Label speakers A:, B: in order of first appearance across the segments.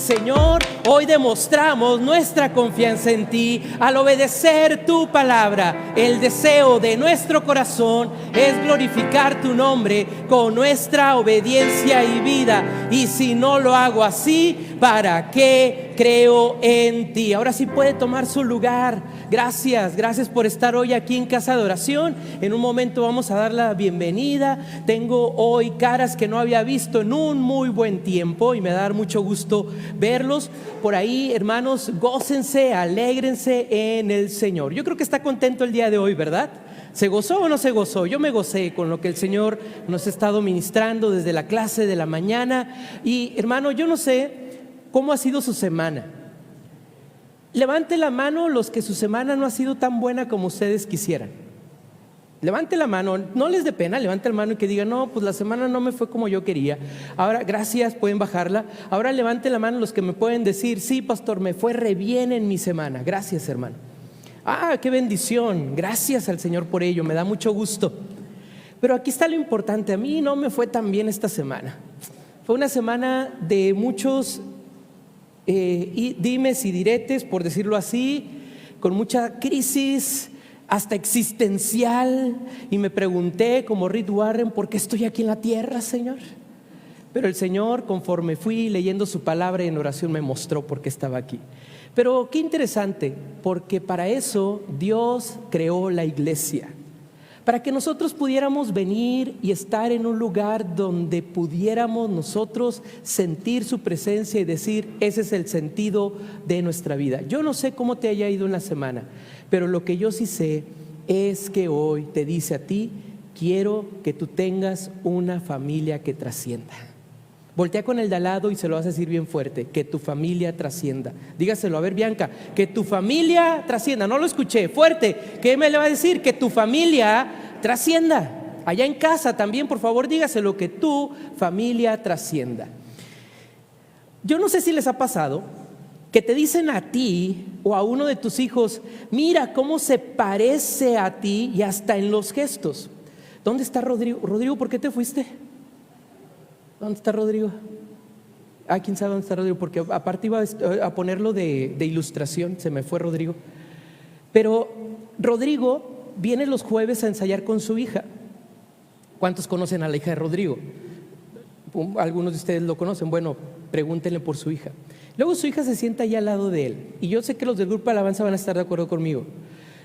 A: Señor, hoy demostramos nuestra confianza en ti al obedecer tu palabra. El deseo de nuestro corazón es glorificar tu nombre con nuestra obediencia y vida. Y si no lo hago así, ¿para qué creo en ti? Ahora sí puede tomar su lugar. Gracias por estar hoy aquí en Casa de Oración. En un momento vamos a dar la bienvenida. Tengo hoy caras que no había visto en un muy buen tiempo y me da mucho gusto verlos. Por ahí, hermanos, gócense, alégrense en el Señor. Yo creo que está contento el día de hoy, ¿verdad? ¿Se gozó o no se gozó? Yo me gocé con lo que el Señor nos ha estado ministrando desde la clase de la mañana. Y hermano, yo no sé cómo ha sido su semana. Levante la mano los que su semana no ha sido tan buena como ustedes quisieran. Levante la mano, no les dé pena, levante la mano y que diga, no, pues la semana no me fue como yo quería. Ahora, gracias, pueden bajarla. Ahora levante la mano los que me pueden decir, sí, pastor, me fue re bien en mi semana. Gracias, hermano. Ah, qué bendición, gracias al Señor por ello, me da mucho gusto. Pero aquí está lo importante, a mí no me fue tan bien esta semana. Fue una semana de muchos dimes y diretes, por decirlo así, con mucha crisis, hasta existencial, y me pregunté como Rick Warren, ¿por qué estoy aquí en la tierra, Señor? Pero el Señor, conforme fui leyendo su palabra en oración, me mostró por qué estaba aquí. Pero qué interesante, porque para eso Dios creó la iglesia, para que nosotros pudiéramos venir y estar en un lugar donde pudiéramos nosotros sentir su presencia y decir, ese es el sentido de nuestra vida. Yo no sé cómo te haya ido en la semana, pero lo que yo sí sé es que hoy te dice a ti, quiero que tú tengas una familia que trascienda. Voltea con el de al lado y se lo vas a decir bien fuerte, que tu familia trascienda. Dígaselo, a ver, Bianca, que tu familia trascienda. No lo escuché, fuerte. ¿Qué me le va a decir? Que tu familia trascienda. Allá en casa también, por favor, dígaselo, que tu familia trascienda. Yo no sé si les ha pasado que te dicen a ti o a uno de tus hijos, mira cómo se parece a ti, y hasta en los gestos. ¿Dónde está Rodrigo? Rodrigo, ¿por qué te fuiste? ¿Dónde está Rodrigo? ¿Quién sabe dónde está Rodrigo? Porque aparte iba a ponerlo de ilustración, se me fue Rodrigo. Pero Rodrigo viene los jueves a ensayar con su hija. ¿Cuántos conocen a la hija de Rodrigo? Algunos de ustedes lo conocen. Bueno, pregúntenle por su hija. Luego su hija se sienta allá al lado de él. Y yo sé que los del grupo de alabanza van a estar de acuerdo conmigo.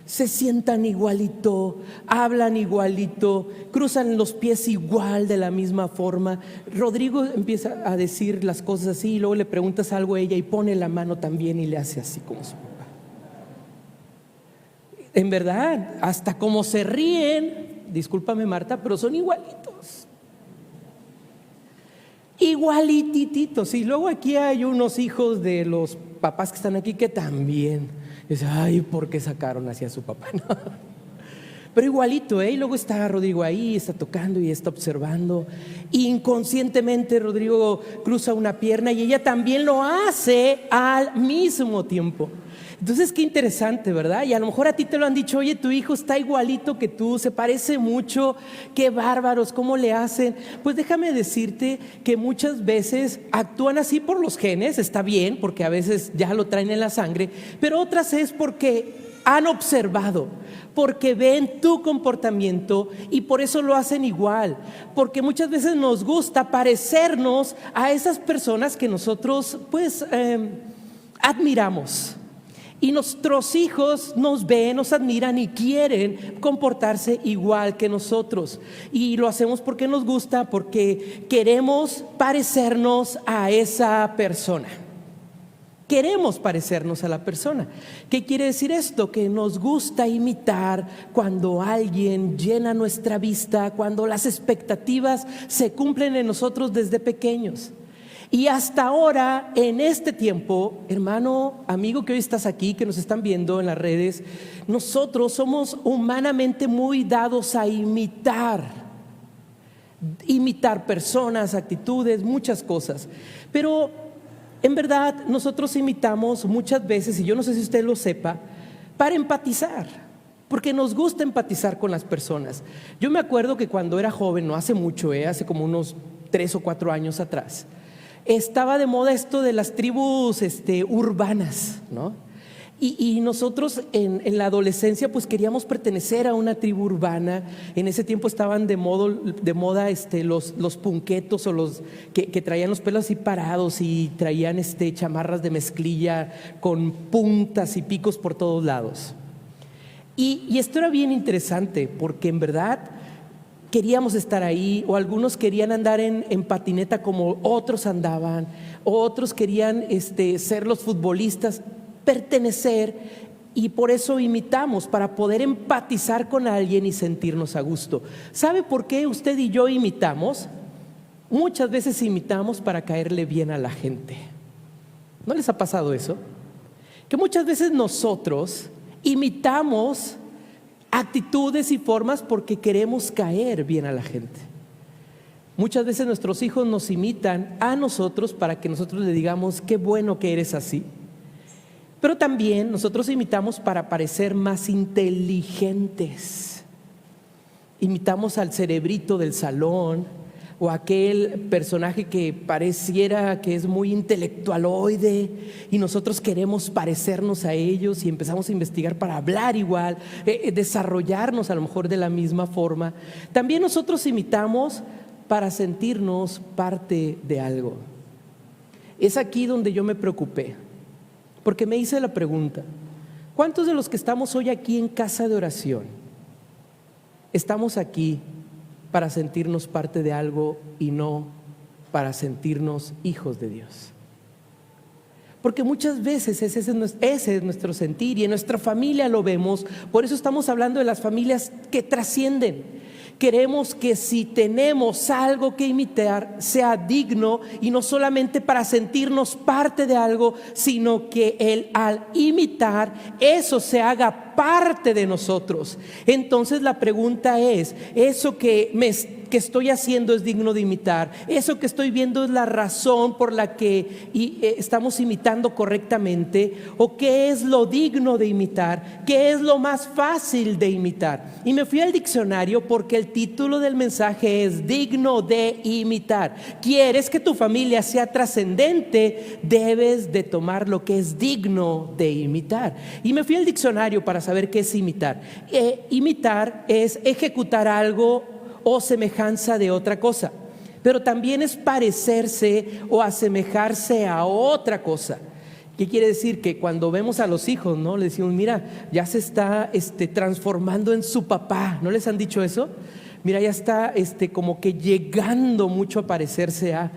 A: Se sientan igualito, hablan igualito, cruzan los pies igual de la misma forma. Rodrigo empieza a decir las cosas así y luego le preguntas algo a ella y pone la mano también y le hace así como su papá. En verdad, hasta como se ríen, discúlpame Marta, pero son igualitos. Igualitititos. Y luego aquí hay unos hijos de los papás que están aquí que también dice, ay, ¿por qué sacaron hacia su papá? No. Pero igualito, y luego está Rodrigo ahí, está tocando y está observando. Inconscientemente Rodrigo cruza una pierna y ella también lo hace al mismo tiempo. Entonces qué interesante, ¿verdad? Y a lo mejor a ti te lo han dicho, oye, tu hijo está igualito que tú, se parece mucho, qué bárbaros, ¿cómo le hacen? Pues déjame decirte que muchas veces actúan así por los genes, está bien, porque a veces ya lo traen en la sangre, pero otras es porque han observado, porque ven tu comportamiento y por eso lo hacen igual, porque muchas veces nos gusta parecernos a esas personas que nosotros pues admiramos. Y nuestros hijos nos ven, nos admiran y quieren comportarse igual que nosotros. Y lo hacemos porque nos gusta, porque queremos parecernos a esa persona. Queremos parecernos a la persona. ¿Qué quiere decir esto? Que nos gusta imitar cuando alguien llena nuestra vista, cuando las expectativas se cumplen en nosotros desde pequeños. Y hasta ahora, en este tiempo, hermano, amigo que hoy estás aquí, que nos están viendo en las redes, nosotros somos humanamente muy dados a imitar personas, actitudes, muchas cosas. Pero en verdad nosotros imitamos muchas veces, y yo no sé si usted lo sepa, para empatizar, porque nos gusta empatizar con las personas. Yo me acuerdo que cuando era joven, no hace mucho, hace como unos 3 o 4 años atrás, estaba de moda esto de las tribus urbanas, ¿no? Y nosotros en la adolescencia pues queríamos pertenecer a una tribu urbana. En ese tiempo estaban de moda los punquetos o los que traían los pelos así parados y traían chamarras de mezclilla con puntas y picos por todos lados. Y esto era bien interesante porque en verdad queríamos estar ahí, o algunos querían andar en patineta como otros andaban, o otros querían ser los futbolistas, pertenecer, y por eso imitamos, para poder empatizar con alguien y sentirnos a gusto. ¿Sabe por qué usted y yo imitamos? Muchas veces imitamos para caerle bien a la gente. ¿No les ha pasado eso? Que muchas veces nosotros imitamos actitudes y formas porque queremos caer bien a la gente. Muchas veces nuestros hijos nos imitan a nosotros para que nosotros le digamos qué bueno que eres así. Pero también nosotros imitamos para parecer más inteligentes. Imitamos al cerebrito del salón o aquel personaje que pareciera que es muy intelectualoide y nosotros queremos parecernos a ellos y empezamos a investigar para hablar igual, desarrollarnos a lo mejor de la misma forma. También nosotros imitamos para sentirnos parte de algo. Es aquí donde yo me preocupé, porque me hice la pregunta: ¿cuántos de los que estamos hoy aquí en casa de oración estamos aquí para sentirnos parte de algo y no para sentirnos hijos de Dios? Porque muchas veces ese es nuestro sentir, y en nuestra familia lo vemos. Por eso estamos hablando de las familias que trascienden. Queremos que si tenemos algo que imitar sea digno, y no solamente para sentirnos parte de algo, sino que al imitar eso se haga parte de nosotros. Entonces la pregunta es: ¿eso que estoy haciendo es digno de imitar? ¿Eso que estoy viendo es la razón por la que estamos imitando correctamente? ¿O qué es lo digno de imitar? ¿Qué es lo más fácil de imitar? Y me fui al diccionario porque el título del mensaje es digno de imitar. ¿Quieres que tu familia sea trascendente? Debes de tomar lo que es digno de imitar. Y me fui al diccionario para saber qué es imitar. Imitar es ejecutar algo o semejanza de otra cosa, pero también es parecerse o asemejarse a otra cosa. ¿Qué quiere decir? Que cuando vemos a los hijos, ¿no? Le decimos: mira, ya se está transformando en su papá. ¿No les han dicho eso? Mira, ya está como que llegando mucho a parecerse a.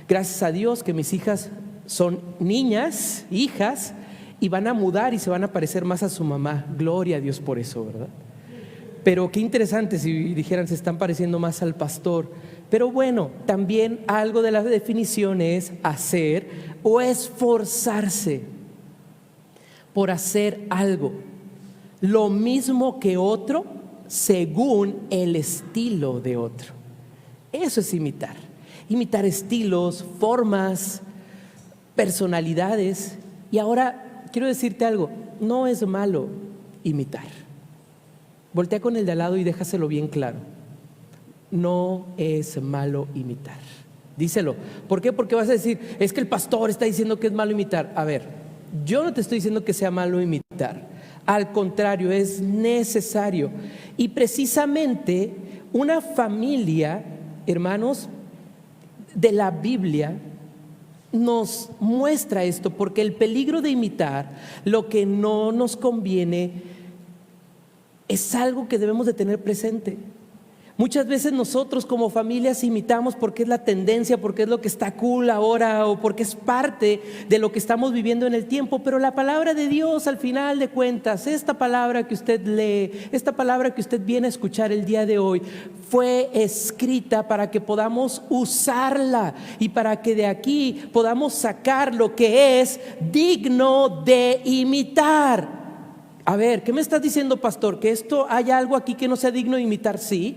A: Gracias a Dios que mis hijas son niñas, hijas, y van a mudar y se van a parecer más a su mamá. Gloria a Dios por eso, ¿verdad? Pero qué interesante si dijeran se están pareciendo más al pastor. Pero bueno, también algo de la definición es hacer o esforzarse por hacer algo, lo mismo que otro, según el estilo de otro. Eso es imitar. Imitar estilos, formas, personalidades. Y ahora quiero decirte algo: no es malo imitar. Voltea con el de al lado y déjaselo bien claro. No es malo imitar. Díselo. ¿Por qué? Porque vas a decir: es que el pastor está diciendo que es malo imitar. A ver, yo no te estoy diciendo que sea malo imitar. Al contrario, es necesario. Y precisamente una familia, hermanos, de la Biblia nos muestra esto, porque el peligro de imitar lo que no nos conviene es algo que debemos de tener presente. Muchas veces nosotros como familias imitamos porque es la tendencia, porque es lo que está cool ahora, o porque es parte de lo que estamos viviendo en el tiempo. Pero la palabra de Dios, al final de cuentas, esta palabra que usted lee, esta palabra que usted viene a escuchar el día de hoy, fue escrita para que podamos usarla y para que de aquí podamos sacar lo que es digno de imitar. A ver, ¿qué me estás diciendo, pastor? ¿Que hay algo aquí que no sea digno de imitar? Sí.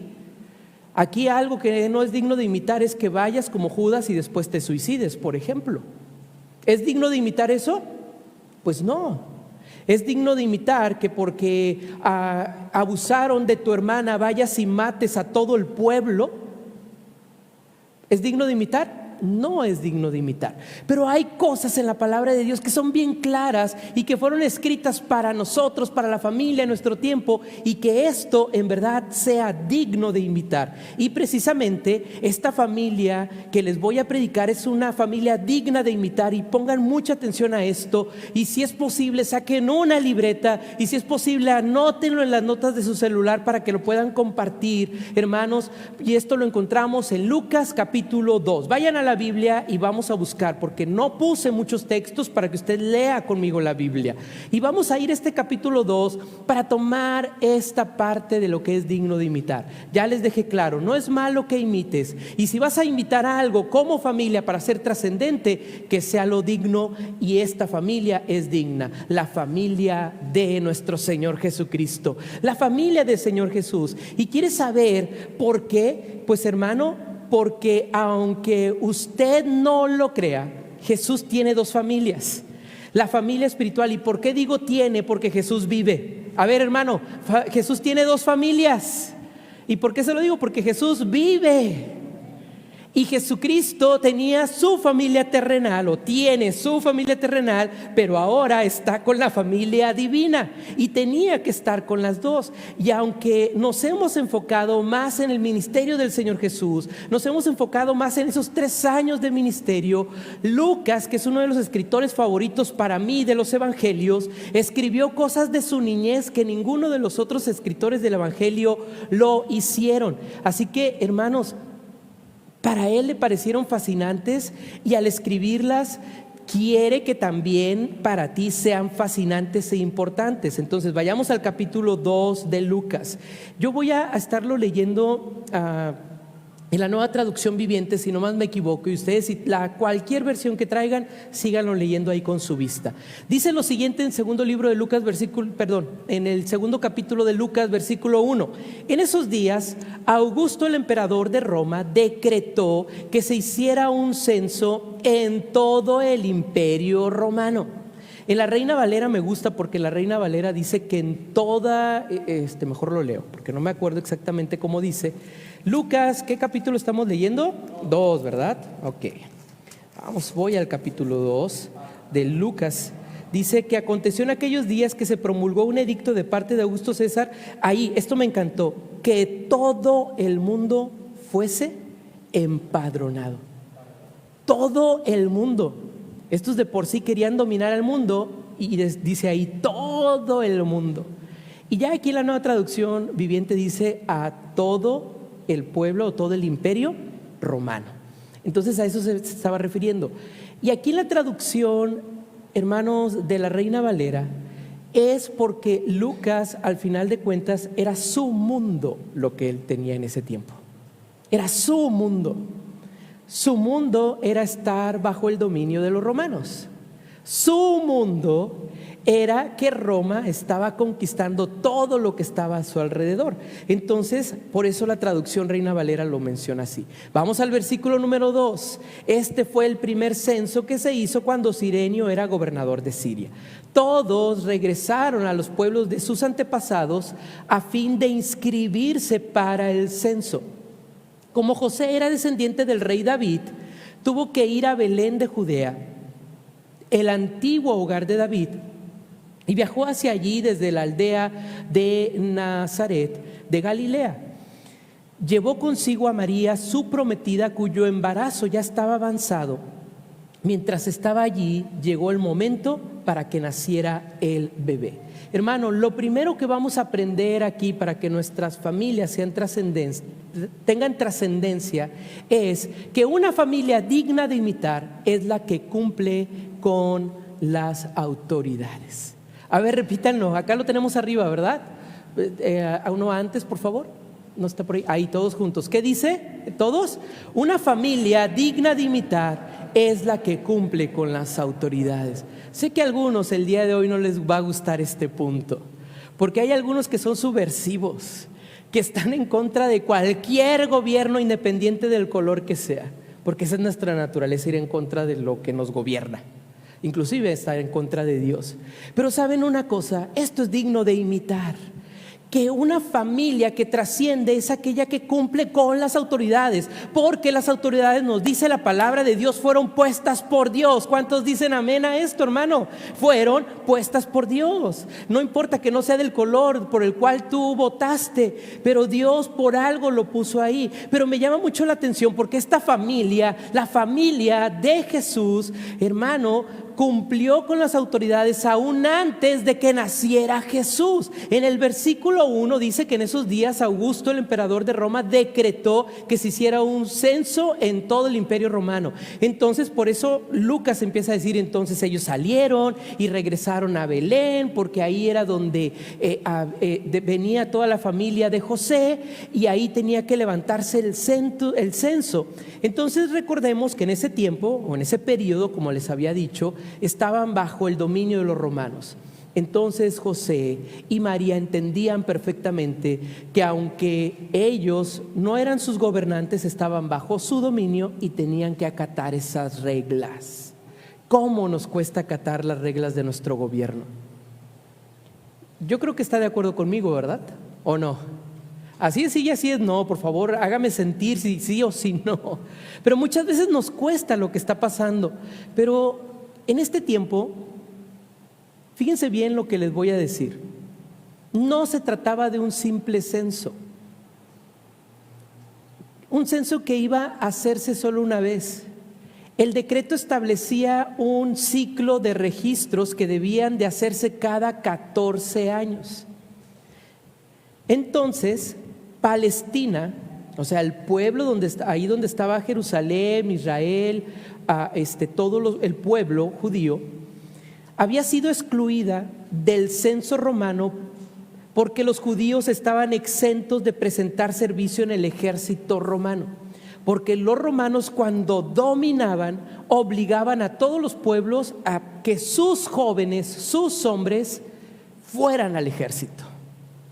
A: Aquí algo que no es digno de imitar es que vayas como Judas y después te suicides, por ejemplo. ¿Es digno de imitar eso? Pues no. ¿Es digno de imitar que porque abusaron de tu hermana vayas y mates a todo el pueblo? ¿Es digno de imitar? no es digno de imitar. Pero hay cosas en la palabra de Dios que son bien claras y que fueron escritas para nosotros, para la familia en nuestro tiempo, y que esto en verdad sea digno de imitar. Y precisamente esta familia que les voy a predicar es una familia digna de imitar, y pongan mucha atención a esto, y si es posible saquen una libreta, y si es posible anótenlo en las notas de su celular para que lo puedan compartir, hermanos. Y esto lo encontramos en Lucas capítulo 2. Vayan a la Biblia y vamos a buscar, porque no puse muchos textos para que usted lea conmigo la Biblia. Y vamos a ir a este capítulo 2 para tomar esta parte de lo que es digno de imitar. Ya les dejé claro, no es malo que imites. Y si vas a imitar algo como familia para ser trascendente, que sea lo digno, y esta familia es digna. La familia de nuestro Señor Jesucristo. La familia del Señor Jesús. ¿Y quieres saber por qué? Pues hermano, porque aunque usted no lo crea, Jesús tiene dos familias. La familia espiritual. ¿Y por qué digo tiene? Porque Jesús vive. A ver, hermano, Jesús tiene dos familias. ¿Y por qué se lo digo? Porque Jesús vive. Y Jesucristo tenía su familia terrenal, o tiene su familia terrenal, pero ahora está con la familia divina, y tenía que estar con las dos. Y aunque nos hemos enfocado más en el ministerio del Señor Jesús, nos hemos enfocado más en esos 3 años de ministerio, Lucas, que es uno de los escritores favoritos para mí de los evangelios, escribió cosas de su niñez que ninguno de los otros escritores del evangelio lo hicieron. Así que, hermanos, para él le parecieron fascinantes, y al escribirlas quiere que también para ti sean fascinantes e importantes. Entonces vayamos al capítulo 2 de Lucas. Yo voy a estarlo leyendo en la Nueva Traducción Viviente, si no más me equivoco, y ustedes, cualquier versión que traigan, síganlo leyendo ahí con su vista. Dice lo siguiente en en el segundo capítulo de Lucas, versículo 1. En esos días, Augusto, el emperador de Roma, decretó que se hiciera un censo en todo el imperio romano. En la Reina Valera me gusta, porque la Reina Valera dice que en toda, mejor lo leo, porque no me acuerdo exactamente cómo dice. Lucas, ¿qué capítulo estamos leyendo? 2, ¿verdad? Ok. Voy al capítulo 2 de Lucas. Dice que aconteció en aquellos días que se promulgó un edicto de parte de Augusto César. Ahí, esto me encantó, que todo el mundo fuese empadronado. Todo el mundo. Estos de por sí querían dominar al mundo, y dice ahí todo el mundo. Y ya aquí en la Nueva Traducción Viviente dice a todo el pueblo o todo el imperio romano. Entonces a eso se estaba refiriendo. Y aquí en la traducción, hermanos, de la Reina Valera, es porque Lucas, al final de cuentas, era su mundo lo que él tenía en ese tiempo. Era su mundo. Su mundo era estar bajo el dominio de los romanos. Su mundo era que Roma estaba conquistando todo lo que estaba a su alrededor. Entonces, por eso la traducción Reina Valera lo menciona así. Vamos al versículo número 2. Este fue el primer censo que se hizo cuando Cirenio era gobernador de Siria. Todos regresaron a los pueblos de sus antepasados a fin de inscribirse para el censo. Como José era descendiente del rey David, tuvo que ir a Belén de Judea, el antiguo hogar de David, y viajó hacia allí desde la aldea de Nazaret de Galilea. Llevó consigo a María, su prometida, cuyo embarazo ya estaba avanzado. Mientras estaba allí, llegó el momento para que naciera el bebé. Hermano, lo primero que vamos a aprender aquí para que nuestras familias tengan trascendencia es que una familia digna de imitar es la que cumple con las autoridades. A ver, repítanlo, acá lo tenemos arriba, ¿verdad? A uno antes, por favor. No está por ahí. Ahí, todos juntos. ¿Qué dice? ¿Todos? Una familia digna de imitar es la que cumple con las autoridades. Sé que a algunos el día de hoy no les va a gustar este punto, porque hay algunos que son subversivos, que están en contra de cualquier gobierno, independiente del color que sea, porque esa es nuestra naturaleza, ir en contra de lo que nos gobierna, inclusive estar en contra de Dios. Pero saben una cosa, esto es digno de imitar. que una familia que trasciende es aquella que cumple con las autoridades, porque las autoridades, nos dice la palabra de Dios, fueron puestas por Dios. ¿Cuántos dicen amén a esto, hermano? Fueron puestas por Dios. No importa que no sea del color por el cual tú votaste, pero Dios por algo lo puso ahí. Pero me llama mucho la atención porque esta familia, la familia de Jesús, hermano, cumplió con las autoridades aún antes de que naciera Jesús. En el versículo 1 dice que en esos días Augusto, el emperador de Roma, decretó que se hiciera un censo en todo el imperio romano. Entonces, por eso Lucas empieza a decir, entonces ellos salieron y regresaron a Belén, porque ahí era donde venía toda la familia de José, y ahí tenía que levantarse el censo. Entonces recordemos que en ese tiempo, o en ese periodo, como les había dicho, estaban bajo el dominio de los romanos. Entonces José y María entendían perfectamente que aunque ellos no eran sus gobernantes, estaban bajo su dominio y tenían que acatar esas reglas. ¿Cómo nos cuesta acatar las reglas de nuestro gobierno? Yo creo que está de acuerdo conmigo, ¿verdad? ¿O no? Así es sí y así es no, por favor, hágame sentir si sí o si no. Pero muchas veces nos cuesta lo que está pasando. Pero en este tiempo, fíjense bien lo que les voy a decir. No se trataba de un simple censo. Un censo que iba a hacerse solo una vez. El decreto establecía un ciclo de registros que debían de hacerse cada 14 años. Entonces, Palestina, o sea, el pueblo ahí donde estaba Jerusalén, Israel, el pueblo judío, había sido excluida del censo romano porque los judíos estaban exentos de presentar servicio en el ejército romano. Porque los romanos, cuando dominaban, obligaban a todos los pueblos a que sus jóvenes, sus hombres, fueran al ejército.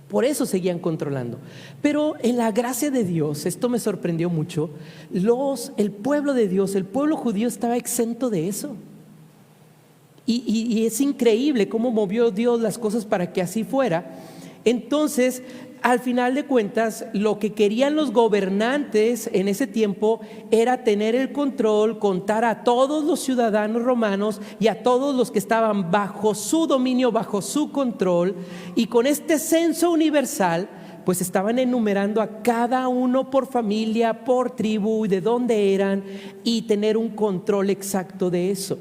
A: Por eso seguían controlando. Pero en la gracia de Dios, esto me sorprendió mucho, el pueblo de Dios, el pueblo judío estaba exento de eso. Y es increíble cómo movió Dios las cosas para que así fuera. Entonces, al final de cuentas, lo que querían los gobernantes en ese tiempo era tener el control, contar a todos los ciudadanos romanos y a todos los que estaban bajo su dominio, bajo su control, y con este censo universal, pues estaban enumerando a cada uno por familia, por tribu y de dónde eran, y tener un control exacto de eso.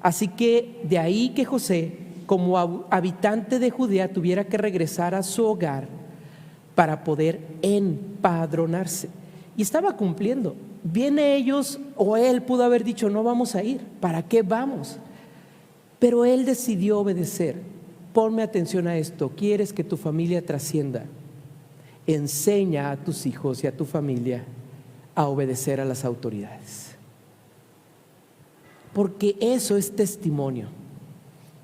A: Así que de ahí que José, como habitante de Judea, tuviera que regresar a su hogar para poder empadronarse. Y estaba cumpliendo. Bien ellos o él pudo haber dicho, no vamos a ir, ¿para qué vamos? Pero él decidió obedecer. Ponme atención a esto, ¿quieres que tu familia trascienda? Enseña a tus hijos y a tu familia a obedecer a las autoridades. Porque eso es testimonio.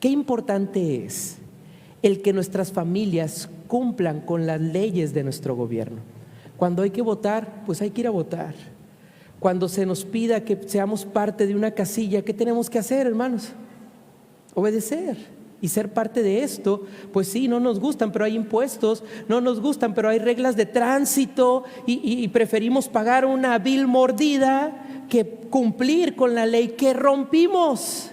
A: Qué importante es el que nuestras familias cumplan con las leyes de nuestro gobierno. Cuando hay que votar, pues hay que ir a votar. Cuando se nos pida que seamos parte de una casilla, ¿qué tenemos que hacer, hermanos? Obedecer y ser parte de esto. Pues sí, no nos gustan, pero hay impuestos, no nos gustan, pero hay reglas de tránsito y preferimos pagar una vil mordida que cumplir con la ley que rompimos.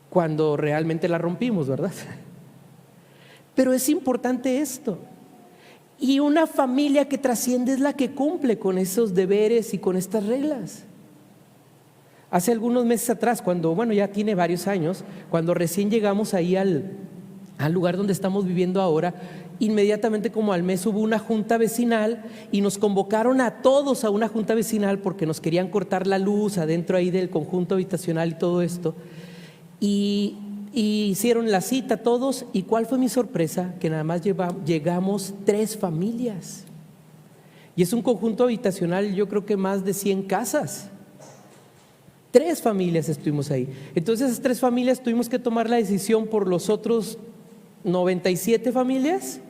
A: Cuando realmente la rompimos, ¿verdad? Pero es importante esto. Y una familia que trasciende es la que cumple con esos deberes y con estas reglas. Hace algunos meses atrás, ya tiene varios años, cuando recién llegamos ahí al lugar donde estamos viviendo ahora, inmediatamente como al mes hubo una junta vecinal y nos convocaron a todos a una junta vecinal porque nos querían cortar la luz adentro ahí del conjunto habitacional y todo esto. Y hicieron la cita todos, y ¿cuál fue mi sorpresa? Que nada más llegamos 3 familias, y es un conjunto habitacional, yo creo que más de 100 casas. 3 familias estuvimos ahí. Entonces esas 3 familias tuvimos que tomar la decisión por los otros 97 familias,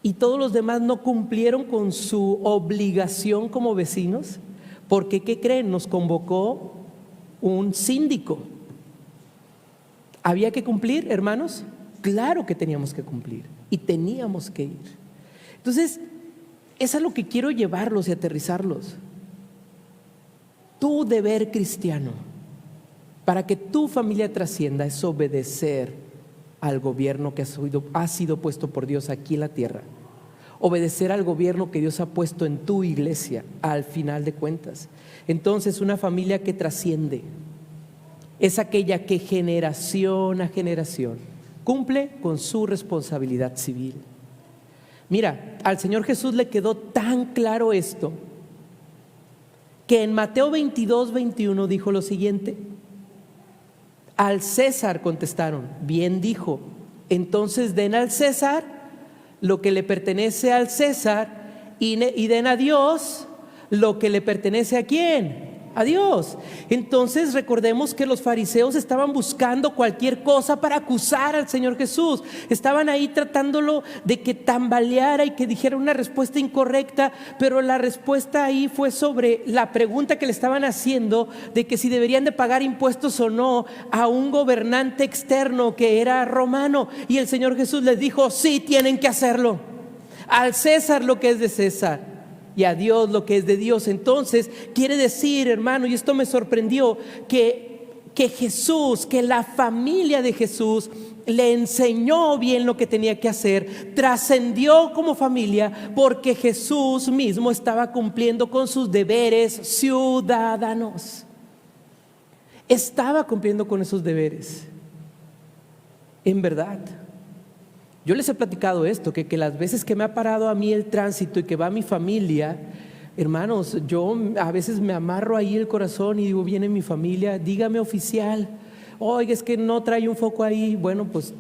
A: y todos los demás no cumplieron con su obligación como vecinos, porque ¿qué creen? Nos convocó un síndico. ¿Había que cumplir, hermanos? claro que teníamos que cumplir y teníamos que ir. Entonces, es a lo que quiero llevarlos y aterrizarlos. Tu deber cristiano para que tu familia trascienda es obedecer al gobierno que ha sido puesto por Dios aquí en la tierra. Obedecer al gobierno que Dios ha puesto en tu iglesia al final de cuentas. Entonces, una familia que trasciende es aquella que generación a generación cumple con su responsabilidad civil. Mira, al Señor Jesús le quedó tan claro esto que en Mateo 22, 21 dijo lo siguiente: al César contestaron, bien dijo, entonces den al César lo que le pertenece al César y den a Dios lo que le pertenece ¿a quién? A Dios. Entonces recordemos que los fariseos estaban buscando cualquier cosa para acusar al Señor Jesús. Estaban ahí tratándolo de que tambaleara y que dijera una respuesta incorrecta, pero la respuesta ahí fue sobre la pregunta que le estaban haciendo de que si deberían de pagar impuestos o no a un gobernante externo que era romano. Y el Señor Jesús les dijo, sí, tienen que hacerlo. Al César lo que es de César y a Dios lo que es de Dios. Entonces quiere decir, hermano, y esto me sorprendió, que Jesús, que la familia de Jesús le enseñó bien lo que tenía que hacer, trascendió como familia porque Jesús mismo estaba cumpliendo con sus deberes ciudadanos. Estaba cumpliendo con esos deberes. En verdad. Yo les he platicado esto, que las veces que me ha parado a mí el tránsito y que va mi familia, hermanos, yo a veces me amarro ahí el corazón y digo, viene mi familia, dígame oficial, oiga, es que no trae un foco ahí, bueno, pues,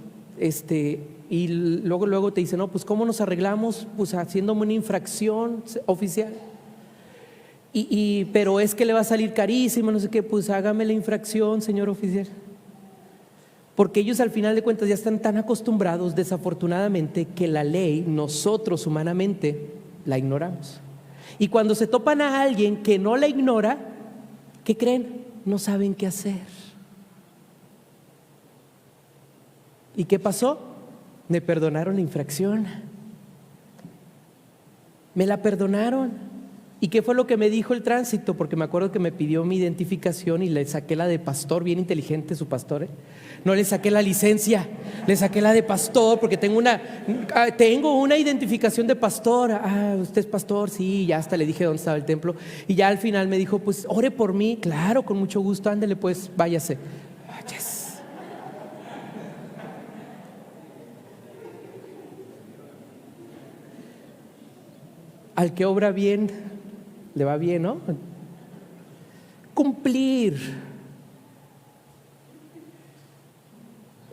A: y luego te dice, no, pues, ¿cómo nos arreglamos? Pues haciéndome una infracción oficial. Pero es que le va a salir carísimo, no sé qué, pues hágame la infracción, señor oficial. Porque ellos al final de cuentas ya están tan acostumbrados, desafortunadamente, que la ley nosotros humanamente la ignoramos. Y cuando se topan a alguien que no la ignora, ¿qué creen? No saben qué hacer. ¿Y qué pasó? Me perdonaron la infracción. Me la perdonaron. ¿Y qué fue lo que me dijo el tránsito? Porque me acuerdo que me pidió mi identificación y le saqué la de pastor, bien inteligente su pastor, No le saqué la licencia, le saqué la de pastor porque tengo una identificación de pastor. Ah, ¿usted es pastor? Sí, ya hasta le dije dónde estaba el templo. Y ya al final me dijo, pues ore por mí. Claro, con mucho gusto, ándele pues, váyase. Yes. Al que obra bien, le va bien, ¿no? Cumplir.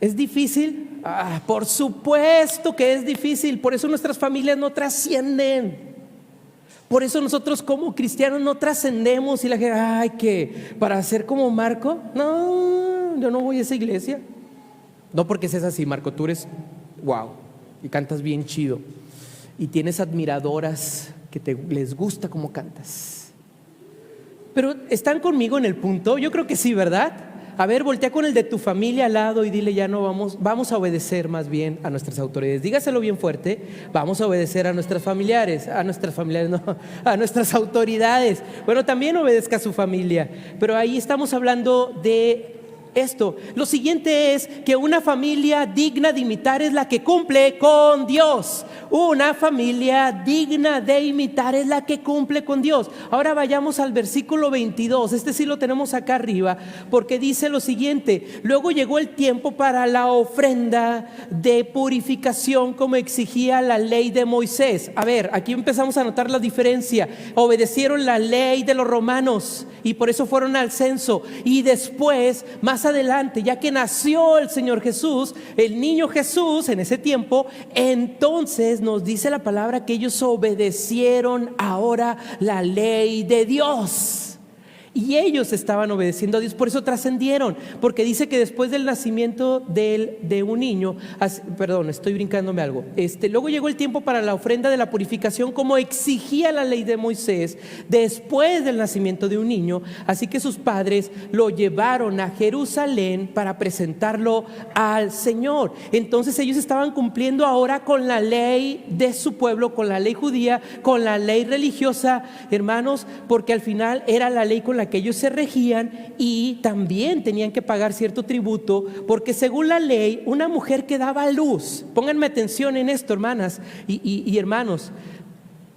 A: ¿Es difícil? Por supuesto que es difícil. Por eso nuestras familias no trascienden. Por eso nosotros como cristianos no trascendemos. Y la gente, ay, que para ser como Marco, no, yo no voy a esa iglesia. No porque seas así, Marco, tú eres wow y cantas bien chido y tienes admiradoras que les gusta cómo cantas. Pero ¿están conmigo en el punto? Yo creo que sí, ¿verdad? A ver, voltea con el de tu familia al lado y dile, ya no vamos a obedecer más bien a nuestras autoridades. Dígaselo bien fuerte, vamos a obedecer a nuestras familiares, no, a nuestras autoridades. Bueno, también obedezca a su familia, pero ahí estamos hablando de esto. Lo siguiente es que una familia digna de imitar es la que cumple con Dios. Una familia digna de imitar es la que cumple con Dios. Ahora vayamos al versículo 22. Este sí lo tenemos acá arriba, porque dice lo siguiente: luego llegó el tiempo para la ofrenda de purificación como exigía la ley de Moisés. A ver, aquí empezamos a notar la diferencia. Obedecieron la ley de los romanos y por eso fueron al censo. Y después, más adelante, ya que nació el Señor Jesús, el niño Jesús en ese tiempo, entonces nos dice la palabra que ellos obedecieron ahora la ley de Dios. Y ellos estaban obedeciendo a Dios, por eso trascendieron, porque dice que después del nacimiento de un niño, perdón, estoy brincándome algo, luego llegó el tiempo para la ofrenda de la purificación como exigía la ley de Moisés, después del nacimiento de un niño, así que sus padres lo llevaron a Jerusalén para presentarlo al Señor. Entonces ellos estaban cumpliendo ahora con la ley de su pueblo, con la ley judía, con la ley religiosa, hermanos, porque al final era la ley con la que ellos se regían y también tenían que pagar cierto tributo, porque según la ley, una mujer que daba a luz, pónganme atención en esto, hermanas y hermanos,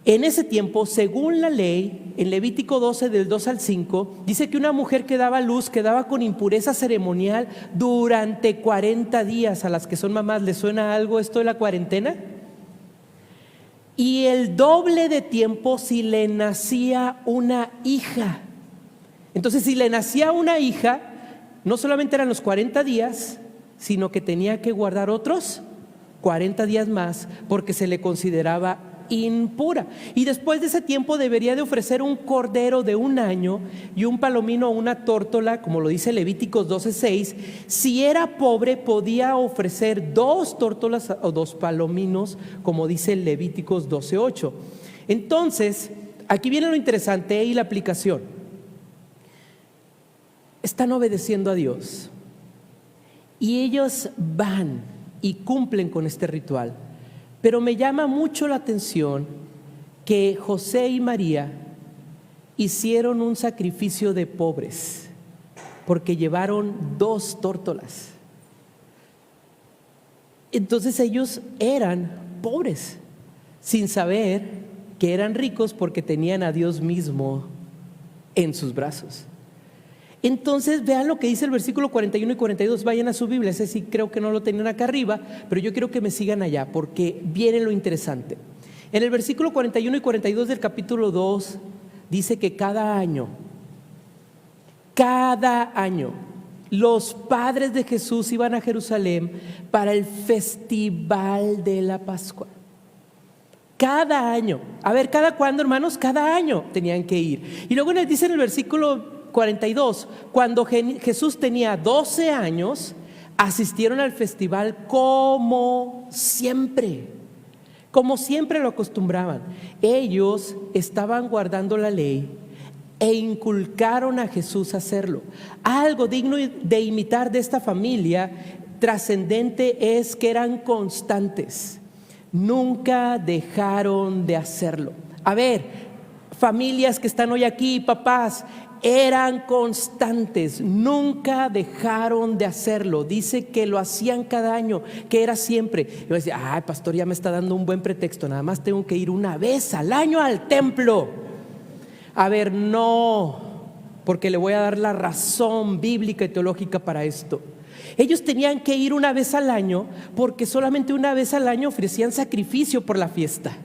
A: en ese tiempo, según la ley, en Levítico 12, del 2 al 5, dice que una mujer que daba a luz quedaba con impureza ceremonial durante 40 días. A las que son mamás, ¿les suena algo esto de la cuarentena? Y el doble de tiempo si le nacía una hija. Entonces, si le nacía una hija, no solamente eran los 40 días, sino que tenía que guardar otros 40 días más, porque se le consideraba impura. Y después de ese tiempo debería de ofrecer un cordero de un año y un palomino o una tórtola, como lo dice Levíticos 12:6. Si era pobre, podía ofrecer 2 tórtolas o 2 palominos, como dice Levíticos 12:8. Entonces, aquí viene lo interesante y la aplicación. Están obedeciendo a Dios y ellos van y cumplen con este ritual. Pero me llama mucho la atención que José y María hicieron un sacrificio de pobres, porque llevaron 2 tórtolas. Entonces ellos eran pobres, sin saber que eran ricos, porque tenían a Dios mismo en sus brazos. Entonces vean lo que dice el versículo 41 y 42, vayan a su Biblia, ese sí creo que no lo tenían acá arriba, pero yo quiero que me sigan allá porque viene lo interesante. En el versículo 41 y 42 del capítulo 2 dice que cada año, los padres de Jesús iban a Jerusalén para el festival de la Pascua. Cada año, a ver, ¿cada cuándo, hermanos? Cada año tenían que ir. Y luego les dice en el versículo 42, cuando Jesús tenía 12 años, asistieron al festival como siempre lo acostumbraban. Ellos estaban guardando la ley e inculcaron a Jesús a hacerlo. Algo digno de imitar de esta familia trascendente es que eran constantes, nunca dejaron de hacerlo. A ver, familias que están hoy aquí, papás, eran constantes, nunca dejaron de hacerlo. Dice que lo hacían cada año, que era siempre. Yo decía, ay, pastor, ya me está dando un buen pretexto, nada más tengo que ir una vez al año al templo. A ver, no, porque le voy a dar la razón bíblica y teológica para esto. Ellos tenían que ir una vez al año, porque solamente una vez al año ofrecían sacrificio por la fiesta.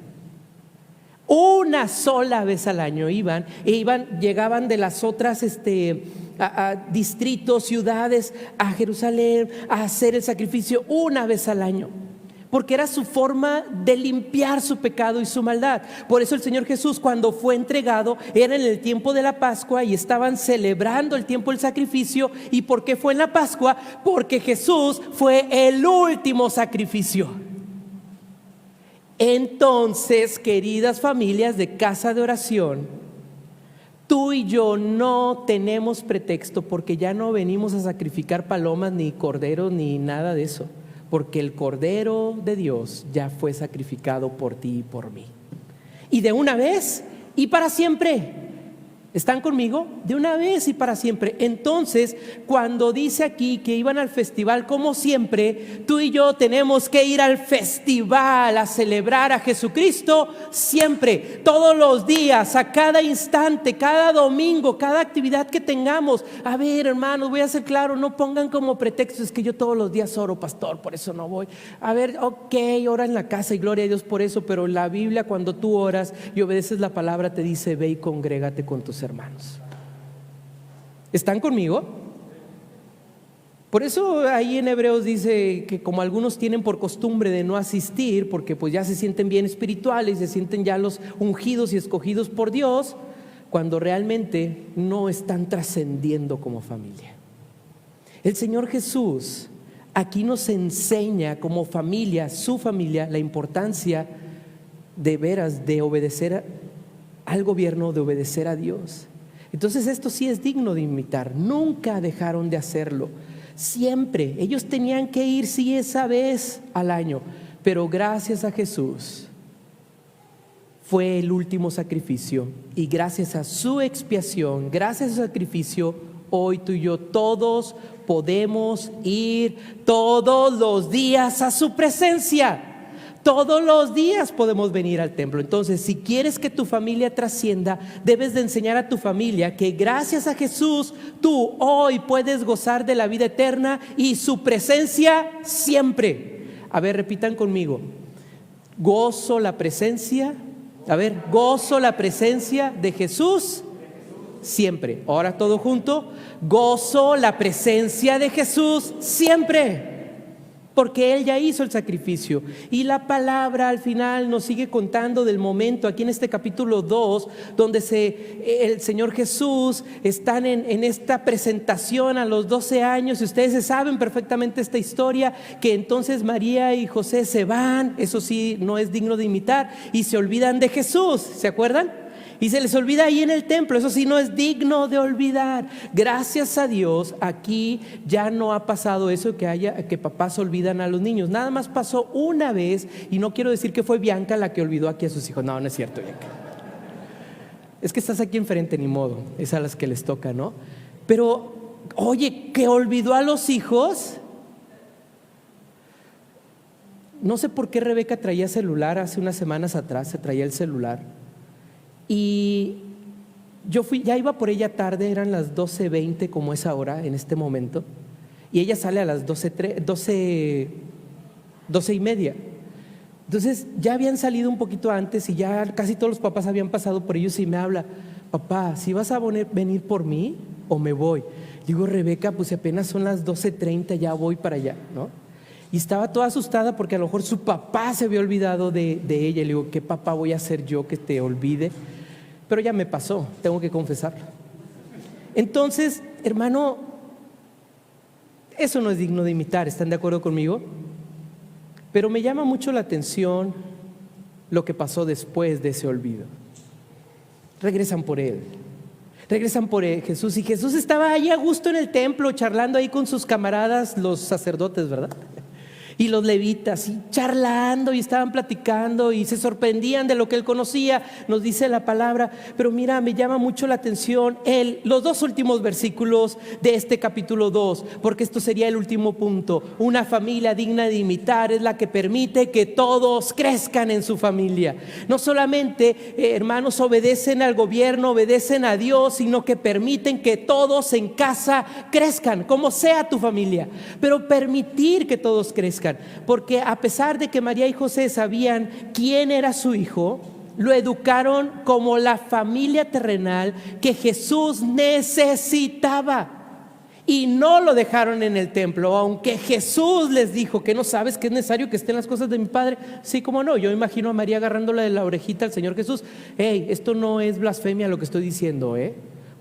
A: Una sola vez al año llegaban de las otras a distritos, ciudades, a Jerusalén a hacer el sacrificio una vez al año, porque era su forma de limpiar su pecado y su maldad. Por eso el Señor Jesús, cuando fue entregado, era en el tiempo de la Pascua y estaban celebrando el tiempo del sacrificio. ¿Y por qué fue en la Pascua? Porque Jesús fue el último sacrificio. Entonces, queridas familias de Casa de Oración, tú y yo no tenemos pretexto, porque ya no venimos a sacrificar palomas ni corderos ni nada de eso, porque el Cordero de Dios ya fue sacrificado por ti y por mí, y de una vez y para siempre. ¿Están conmigo? De una vez y para siempre. Entonces, cuando dice aquí que iban al festival como siempre, tú y yo tenemos que ir al festival a celebrar a Jesucristo siempre, todos los días, a cada instante, cada domingo, cada actividad que tengamos. A ver, hermanos, voy a ser claro, no pongan como pretexto, es que yo todos los días oro, pastor, por eso no voy. A ver, ok, ora en la casa y gloria a Dios por eso, pero la Biblia, cuando tú oras y obedeces la palabra, te dice, ve y congrégate con tus hermanos. ¿Están conmigo? Por eso ahí en Hebreos dice que como algunos tienen por costumbre de no asistir, porque pues ya se sienten bien espirituales, se sienten ya los ungidos y escogidos por Dios, cuando realmente no están trascendiendo como familia. El Señor Jesús aquí nos enseña como familia, su familia, la importancia de veras de obedecer al gobierno, de obedecer a Dios. Entonces esto sí es digno de imitar. Nunca dejaron de hacerlo. Siempre. Ellos tenían que ir sí esa vez al año, pero gracias a Jesús fue el último sacrificio, y gracias a su expiación, gracias a su sacrificio, hoy tú y yo todos podemos ir todos los días a su presencia. Todos los días podemos venir al templo. Entonces, si quieres que tu familia trascienda, debes de enseñar a tu familia que gracias a Jesús tú hoy puedes gozar de la vida eterna y su presencia siempre. A ver, repitan conmigo: gozo la presencia. A ver, gozo la presencia de Jesús siempre. Ahora todo junto: gozo la presencia de Jesús siempre, porque Él ya hizo el sacrificio. Y la palabra al final nos sigue contando del momento aquí en este capítulo 2, donde el Señor Jesús están en esta presentación a los 12 años, y ustedes saben perfectamente esta historia, que entonces María y José se van, eso sí no es digno de imitar, y se olvidan de Jesús, ¿se acuerdan? Y se les olvida ahí en el templo, eso sí no es digno de olvidar. Gracias a Dios, aquí ya no ha pasado eso que papás olvidan a los niños. Nada más pasó una vez, y no quiero decir que fue Bianca la que olvidó aquí a sus hijos. No, no es cierto, Bianca. Es que estás aquí enfrente, ni modo, es a las que les toca, ¿no? Pero, oye, que olvidó a los hijos. No sé por qué Rebeca traía celular hace unas semanas atrás, se traía el celular. Y yo ya iba por ella tarde, eran las 12:20 como es ahora en este momento, y ella sale a las 12:30. Entonces ya habían salido un poquito antes y ya casi todos los papás habían pasado por ellos, y me habla: papá, ¿si vas a venir por mí o me voy? Digo: Rebeca, pues si apenas son las 12:30, ya voy para allá, ¿no? Y estaba toda asustada porque a lo mejor su papá se había olvidado de ella. Le digo: ¿qué papá voy a hacer yo que te olvide? Pero ya me pasó, tengo que confesarlo. Entonces, hermano, eso no es digno de imitar, ¿están de acuerdo conmigo? Pero me llama mucho la atención lo que pasó después de ese olvido. Regresan por él. Regresan por Jesús, y Jesús estaba ahí a gusto en el templo, charlando ahí con sus camaradas, los sacerdotes, ¿verdad? Y los levitas, y charlando, y estaban platicando, y se sorprendían de lo que él conocía, nos dice la palabra. Pero mira, me llama mucho la atención los dos últimos versículos de este capítulo 2, porque esto sería el último punto. Una familia digna de imitar es la que permite que todos crezcan en su familia. No solamente, hermanos, obedecen al gobierno, obedecen a Dios, sino que permiten que todos en casa crezcan, como sea tu familia, pero permitir que todos crezcan. Porque a pesar de que María y José sabían quién era su hijo, lo educaron como la familia terrenal que Jesús necesitaba, y no lo dejaron en el templo, aunque Jesús les dijo: que no sabes que es necesario que estén las cosas de mi Padre. Sí, cómo no. Yo imagino a María agarrándole de la orejita al Señor Jesús: hey, esto no es blasfemia lo que estoy diciendo,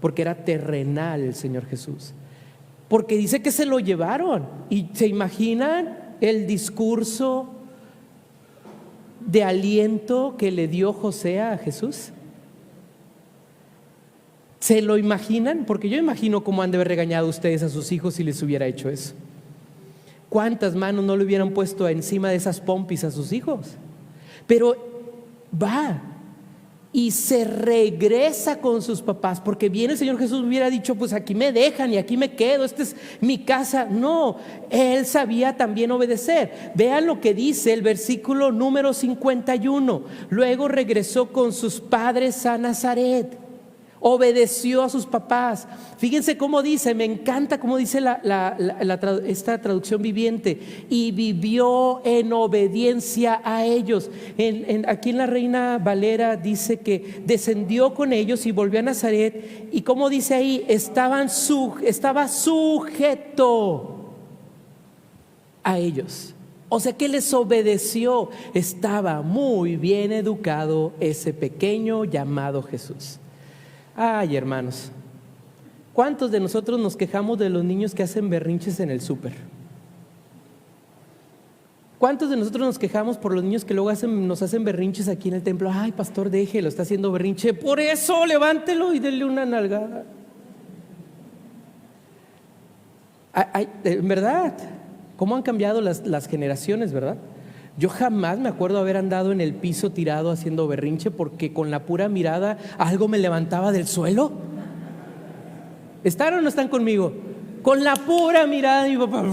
A: porque era terrenal el Señor Jesús. Porque dice que se lo llevaron, y se imaginan el discurso de aliento que le dio José a Jesús. ¿Se lo imaginan? Porque yo imagino cómo han de haber regañado ustedes a sus hijos si les hubiera hecho eso. ¿Cuántas manos no le hubieran puesto encima de esas pompis a sus hijos? Pero va y se regresa con sus papás, porque bien el Señor Jesús hubiera dicho: pues aquí me dejan y aquí me quedo, esta es mi casa. No, él sabía también obedecer. Vean lo que dice el versículo número 51. Luego regresó con sus padres a Nazaret. Obedeció a sus papás. Fíjense cómo dice, me encanta cómo dice esta traducción viviente: y vivió en obediencia a ellos. Aquí en la Reina Valera dice que descendió con ellos y volvió a Nazaret, y como dice ahí, estaba sujeto a ellos. O sea que les obedeció. Estaba muy bien educado ese pequeño llamado Jesús. Ay, hermanos, ¿cuántos de nosotros nos quejamos de los niños que hacen berrinches en el súper? ¿Cuántos de nosotros nos quejamos por los niños que luego nos hacen berrinches aquí en el templo? Ay, pastor, déjelo, está haciendo berrinche. Por eso, levántelo y denle una nalgada. En verdad, ¿cómo han cambiado las generaciones, verdad? Yo jamás me acuerdo haber andado en el piso tirado haciendo berrinche porque con la pura mirada algo me levantaba del suelo. ¿Están o no están conmigo? Con la pura mirada mi papá,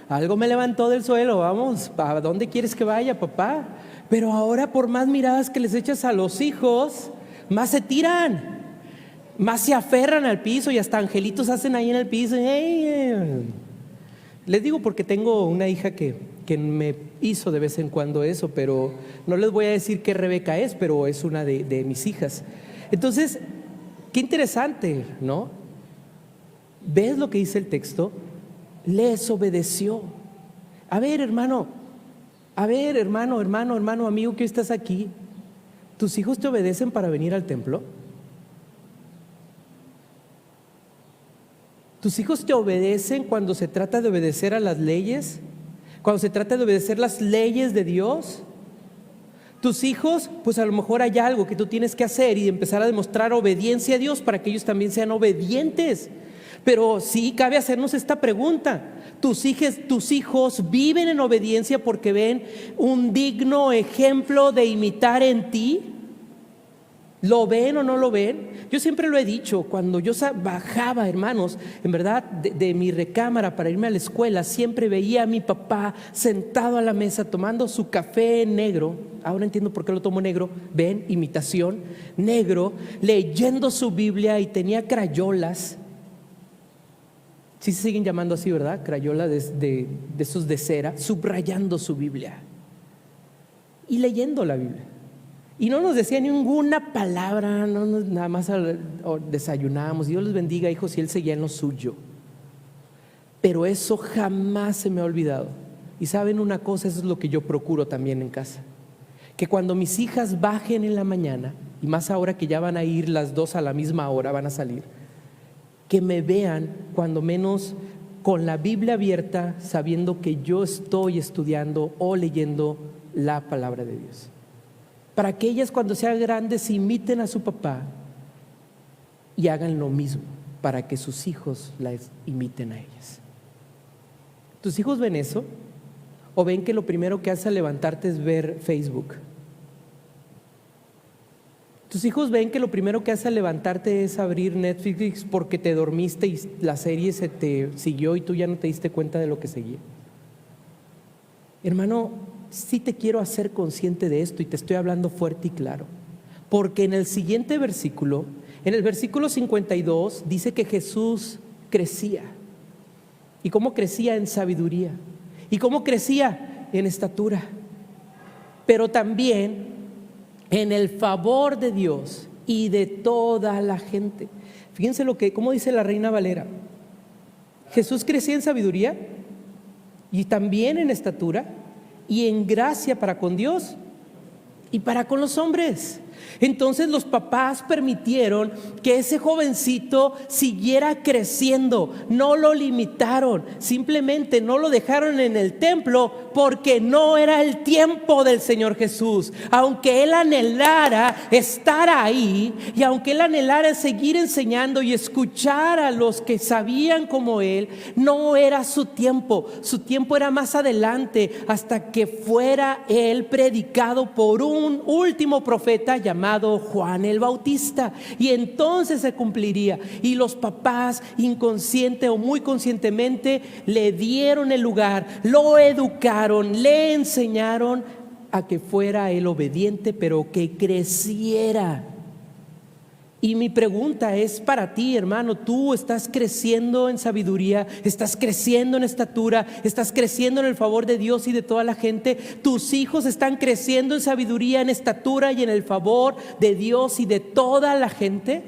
A: algo me levantó del suelo. Vamos, ¿a dónde quieres que vaya, papá? Pero ahora por más miradas que les echas a los hijos, más se tiran, más se aferran al piso y hasta angelitos hacen ahí en el piso. Les digo porque tengo una hija que me hizo de vez en cuando eso, pero no les voy a decir qué Rebeca es, pero es una de mis hijas. Entonces, qué interesante, ¿no? ¿Ves lo que dice el texto? Les obedeció. A ver, hermano, amigo que estás aquí, ¿tus hijos te obedecen para venir al templo? ¿Tus hijos te obedecen cuando se trata de obedecer a las leyes? ¿Cuando se trata de obedecer las leyes de Dios? Tus hijos, pues a lo mejor hay algo que tú tienes que hacer y empezar a demostrar obediencia a Dios para que ellos también sean obedientes. Pero sí cabe hacernos esta pregunta: ¿tus hijos viven en obediencia porque ven un digno ejemplo de imitar en ti? ¿Lo ven o no lo ven? Yo siempre lo he dicho, cuando yo bajaba, hermanos, en verdad, de mi recámara para irme a la escuela, siempre veía a mi papá sentado a la mesa tomando su café negro. Ahora entiendo por qué lo tomo negro. Ven, imitación, negro, leyendo su Biblia y tenía crayolas. Sí se siguen llamando así, ¿verdad? Crayola de esos de cera, subrayando su Biblia y leyendo la Biblia. Y no nos decía ninguna palabra, nada más desayunábamos. Dios les bendiga, hijos, y él seguía en lo suyo. Pero eso jamás se me ha olvidado. Y saben una cosa, eso es lo que yo procuro también en casa: que cuando mis hijas bajen en la mañana, y más ahora que ya van a ir las dos a la misma hora, van a salir, que me vean cuando menos con la Biblia abierta, sabiendo que yo estoy estudiando o leyendo la palabra de Dios, para que ellas cuando sean grandes imiten a su papá y hagan lo mismo, para que sus hijos las imiten a ellas. ¿Tus hijos ven eso? ¿O ven que lo primero que hace al levantarte es ver Facebook? ¿Tus hijos ven que lo primero que hace al levantarte es abrir Netflix porque te dormiste y la serie se te siguió y tú ya no te diste cuenta de lo que seguía? Hermano, sí te quiero hacer consciente de esto y te estoy hablando fuerte y claro, porque en el siguiente versículo, en el versículo 52, dice que Jesús crecía. ¿Y cómo crecía? En sabiduría. ¿Y cómo crecía? En estatura. Pero también en el favor de Dios y de toda la gente. Fíjense cómo dice la Reina Valera: Jesús crecía en sabiduría y también en estatura y en gracia para con Dios y para con los hombres. Entonces los papás permitieron que ese jovencito siguiera creciendo, no lo limitaron, simplemente no lo dejaron en el templo porque no era el tiempo del Señor Jesús. Aunque él anhelara estar ahí y aunque él anhelara seguir enseñando y escuchar a los que sabían como él, no era su tiempo era más adelante, hasta que fuera él predicado por un último profeta llamado Juan el Bautista, y entonces se cumpliría. Y los papás, inconsciente o muy conscientemente, le dieron el lugar, lo educaron, le enseñaron a que fuera él obediente, pero que creciera. Y mi pregunta es para ti, hermano: ¿tú estás creciendo en sabiduría? ¿Estás creciendo en estatura? ¿Estás creciendo en el favor de Dios y de toda la gente? ¿Tus hijos están creciendo en sabiduría, en estatura y en el favor de Dios y de toda la gente?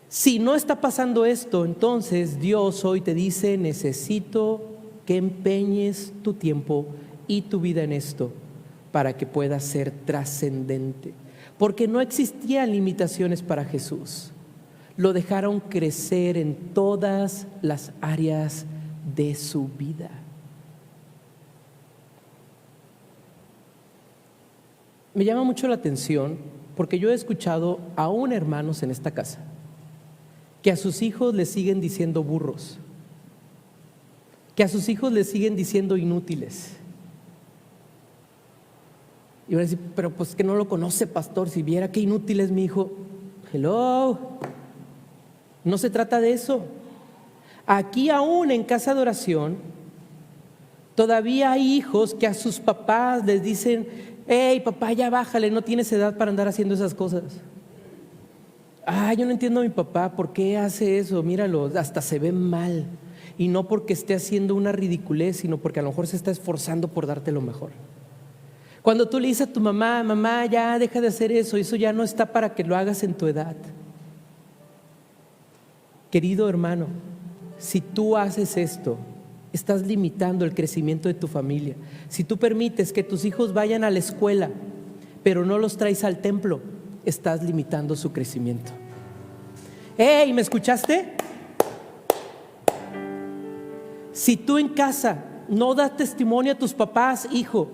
A: Si no está pasando esto, entonces Dios hoy te dice: necesito que empeñes tu tiempo y tu vida en esto para que pueda ser trascendente. porque no existían limitaciones para Jesús. Lo dejaron crecer en todas las áreas de su vida. Me llama mucho la atención porque yo he escuchado aún hermanos en esta casa que a sus hijos les siguen diciendo burros, que a sus hijos les siguen diciendo inútiles. Y van a decir, pero pues que no lo conoce, pastor, si viera qué inútil es mi hijo. Hello, no se trata de eso. Aquí aún en casa de oración todavía hay hijos que a sus papás les dicen, hey papá, ya bájale, no tienes edad para andar haciendo esas cosas. Yo no entiendo a mi papá, ¿por qué hace eso? Míralo, hasta se ve mal. Y no porque esté haciendo una ridiculez, sino porque a lo mejor se está esforzando por darte lo mejor. Cuando tú le dices a tu mamá, mamá, ya deja de hacer eso ya no está para que lo hagas en tu edad. Querido hermano, si tú haces esto, estás limitando el crecimiento de tu familia. Si tú permites que tus hijos vayan a la escuela, pero no los traes al templo, estás limitando su crecimiento. ¡Hey! ¿Me escuchaste? Si tú en casa no das testimonio a tus papás, hijo,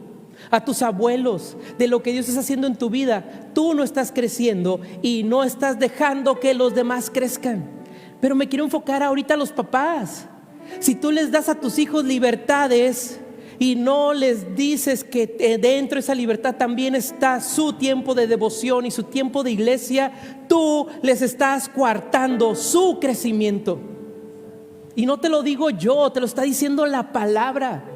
A: a tus abuelos, de lo que Dios está haciendo en tu vida, tú no estás creciendo y no estás dejando que los demás crezcan. Pero me quiero enfocar ahorita a los papás. Si tú les das a tus hijos libertades y no les dices que dentro de esa libertad también está su tiempo de devoción y su tiempo de iglesia, tú les estás coartando su crecimiento. Y no te lo digo yo, te lo está diciendo la palabra.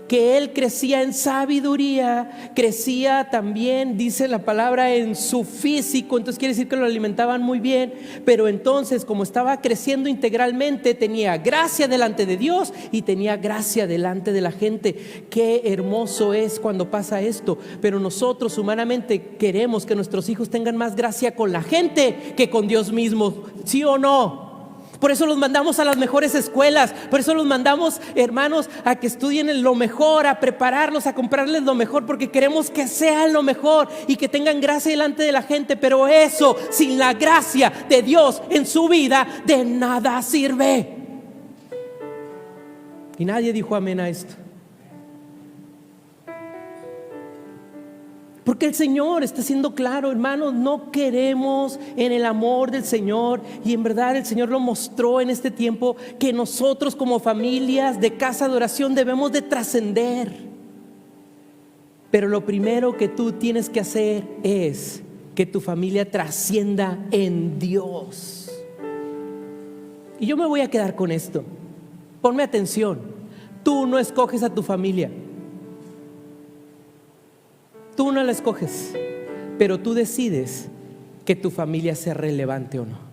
A: Que él crecía en sabiduría, crecía también, dice la palabra, en su físico. Entonces quiere decir que lo alimentaban muy bien. Pero entonces, como estaba creciendo integralmente, tenía gracia delante de Dios y tenía gracia delante de la gente. Qué hermoso es cuando pasa esto. Pero nosotros humanamente queremos que nuestros hijos tengan más gracia con la gente que con Dios mismo. ¿Sí o no? Por eso los mandamos a las mejores escuelas, por eso los mandamos, hermanos, a que estudien lo mejor, a prepararlos, a comprarles lo mejor, porque queremos que sean lo mejor y que tengan gracia delante de la gente. Pero eso, sin la gracia de Dios en su vida, de nada sirve. Y nadie dijo amén a esto. Porque el Señor está siendo claro, hermanos, no queremos en el amor del Señor, y en verdad el Señor lo mostró en este tiempo, que nosotros como familias de casa de oración debemos de trascender. Pero lo primero que tú tienes que hacer es que tu familia trascienda en Dios. Y yo me voy a quedar con esto. Ponme atención, tú no escoges a tu familia. Tú no la escoges, pero tú decides que tu familia sea relevante o no.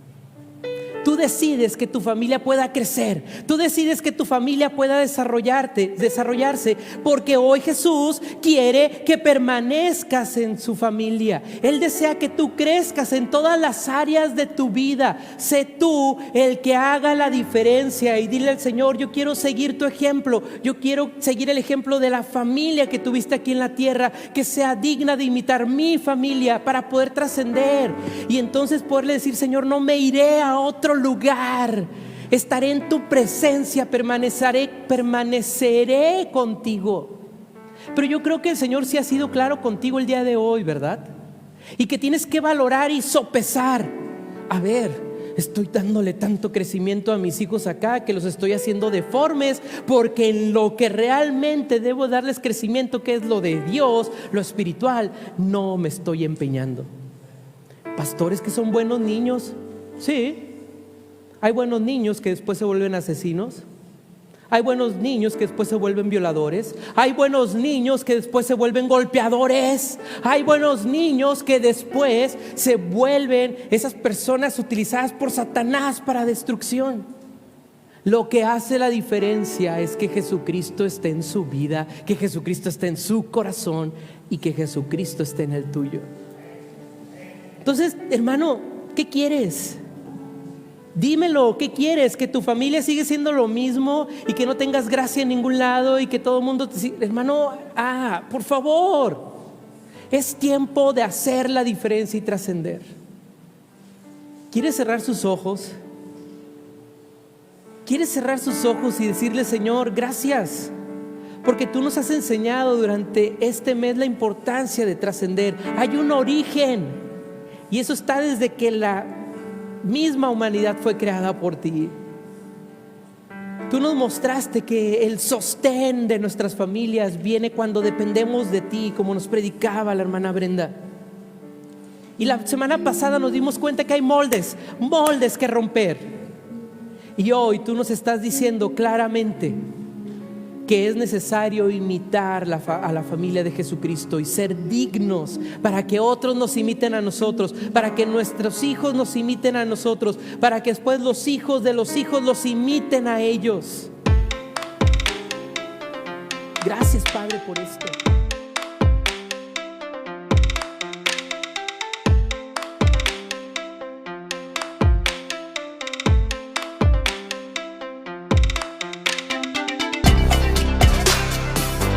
A: Tú decides que tu familia pueda crecer. Tú decides que tu familia pueda desarrollarse, porque hoy Jesús quiere que permanezcas en su familia. Él desea que tú crezcas en todas las áreas de tu vida. Sé tú el que haga la diferencia y dile al Señor, yo quiero seguir tu ejemplo. Yo quiero seguir el ejemplo de la familia que tuviste aquí en la tierra, que sea digna de imitar mi familia para poder trascender. Y entonces poderle decir, Señor, no me iré a otro lugar, estaré en tu presencia, permaneceré contigo. Pero yo creo que el Señor sí ha sido claro contigo el día de hoy, ¿verdad? Y que tienes que valorar y sopesar. A ver, estoy dándole tanto crecimiento a mis hijos acá que los estoy haciendo deformes, porque en lo que realmente debo darles crecimiento, que es lo de Dios, lo espiritual, no me estoy empeñando. Pastores que son buenos niños, sí. Hay buenos niños que después se vuelven asesinos. Hay buenos niños que después se vuelven violadores. Hay buenos niños que después se vuelven golpeadores. Hay buenos niños que después se vuelven esas personas utilizadas por Satanás para destrucción. Lo que hace la diferencia es que Jesucristo esté en su vida, que Jesucristo esté en su corazón y que Jesucristo esté en el tuyo. Entonces, hermano, ¿qué quieres? Dímelo, ¿qué quieres? ¿Que tu familia sigue siendo lo mismo y que no tengas gracia en ningún lado y que todo el mundo te siga? Hermano, por favor. Es tiempo de hacer la diferencia y trascender. ¿Quiere cerrar sus ojos? ¿Quiere cerrar sus ojos y decirle: Señor, gracias? Porque tú nos has enseñado durante este mes la importancia de trascender. Hay un origen, y eso está desde que la misma humanidad fue creada por ti. Tú nos mostraste que el sostén de nuestras familias viene cuando dependemos de ti, como nos predicaba la hermana Brenda. Y la semana pasada nos dimos cuenta que hay moldes que romper. Y hoy tú nos estás diciendo claramente que es necesario imitar a la familia de Jesucristo y ser dignos para que otros nos imiten a nosotros, para que nuestros hijos nos imiten a nosotros, para que después los hijos de los hijos los imiten a ellos. Gracias, Padre, por esto.